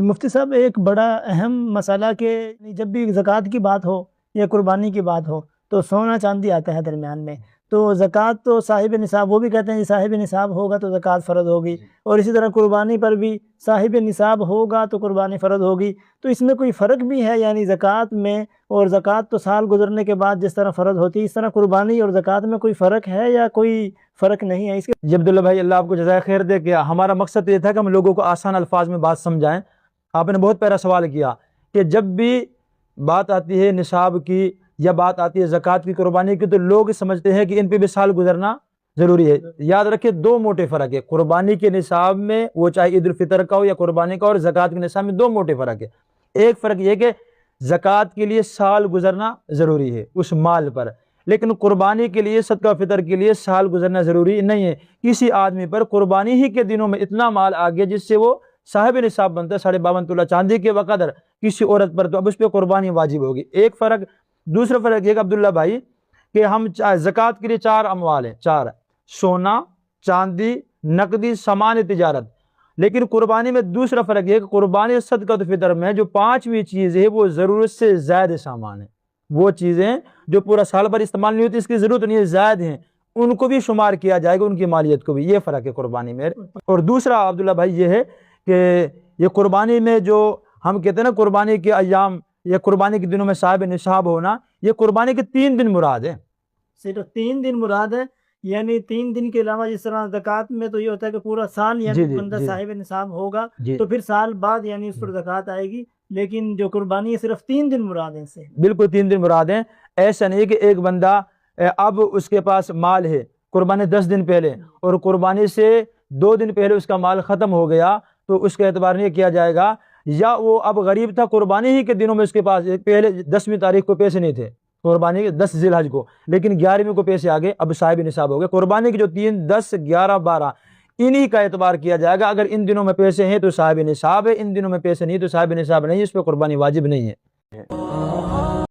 مفتی صاحب ایک بڑا اہم مسئلہ کہ جب بھی زکوٰۃ کی بات ہو یا قربانی کی بات ہو تو سونا چاندی آتا ہے درمیان میں، تو زکوٰۃ تو صاحب نصاب، وہ بھی کہتے ہیں کہ صاحب نصاب ہوگا تو زکوٰۃ فرض ہوگی، اور اسی طرح قربانی پر بھی صاحب نصاب ہوگا تو قربانی فرض ہوگی، تو اس میں کوئی فرق بھی ہے؟ یعنی زکوٰۃ میں، اور زکوٰۃ تو سال گزرنے کے بعد جس طرح فرض ہوتی ہے اس طرح قربانی اور زکوٰۃ میں کوئی فرق ہے یا کوئی فرق نہیں ہے اس کے؟ جی عبداللہ بھائی، اللہ آپ کو جزائے خیر دے کہ ہمارا مقصد یہ تھا کہ ہم لوگوں کو آسان الفاظ میں بات سمجھائیں۔ آپ نے بہت پیارا سوال کیا کہ جب بھی بات آتی ہے نصاب کی یا بات آتی ہے زکوٰۃ کی، قربانی کی، تو لوگ سمجھتے ہیں کہ ان پہ بھی سال گزرنا ضروری ہے۔ یاد رکھیں دو موٹے فرق ہے قربانی کے نصاب میں، وہ چاہے عید الفطر کا ہو یا قربانی کا، اور زکوٰۃ کے نصاب میں دو موٹے فرق ہے۔ ایک فرق یہ کہ زکوٰۃ کے لیے سال گزرنا ضروری ہے اس مال پر، لیکن قربانی کے لیے، صدقہ فطر کے لیے سال گزرنا ضروری نہیں ہے۔ کسی آدمی پر قربانی ہی کے دنوں میں اتنا مال آ گیا جس سے وہ صاحب نصاب بنتا ہے 52.5 تولہ چاندی کے وقدر کسی عورت پر، تو اب اس پہ قربانی واجب ہوگی۔ ایک فرق۔ دوسرا فرق یہ کہ عبداللہ بھائی کہ ہم زکوٰۃ کے لیے 4 اموال ہیں، 4: سونا، چاندی، نقدی، سامان تجارت۔ لیکن قربانی میں دوسرا فرق یہ ہے کہ قربانی صدقہ فطر میں جو 5ویں چیز ہے وہ ضرورت سے زائد سامان ہے، وہ چیزیں جو پورا سال بھر استعمال نہیں ہوتی، اس کی ضرورت نہیں ہے، زائد ہیں، ان کو بھی شمار کیا جائے گا، ان کی مالیت کو بھی۔ یہ فرق ہے قربانی میں۔ اور دوسرا عبداللہ بھائی یہ ہے کہ یہ قربانی میں جو ہم کہتے ہیں نا قربانی کے ایام یا قربانی کے دنوں میں صاحب نصاب ہونا، یہ قربانی کے 3 دن مراد ہے، صرف 3 دن مراد ہے؟ یعنی 3 دن کے علاوہ جس طرح زکوٰۃ میں تو یہ ہوتا ہے کہ پورا سال یعنی بندہ صاحب نصاب ہوگا تو پھر سال بعد یعنی اس پر زکوٰۃ آئے گی، لیکن جو قربانی ہے صرف 3 دن مراد ہیں اس سے؟ بالکل 3 دن مراد ہیں۔ ایسا نہیں کہ ایک بندہ اب اس کے پاس مال ہے قربانی 10 دن پہلے اور قربانی سے 2 دن پہلے اس کا مال ختم ہو گیا تو اس کا اعتبار نہیں کیا جائے گا، یا وہ اب غریب تھا قربانی ہی کے دنوں میں اس کے پاس پہلے 10ویں تاریخ کو پیسے نہیں تھے قربانی کے 10 ذی الحج کو، لیکن 11ویں کو پیسے آگے، اب صاحب نصاب ہو گئے۔ قربانی کے جو 3، 10، 11، 12 انہی کا اعتبار کیا جائے گا۔ اگر ان دنوں میں پیسے ہیں تو صاحب نصاب ہے، ان دنوں میں پیسے نہیں تو صاحب نصاب نہیں، اس پہ قربانی واجب نہیں ہے۔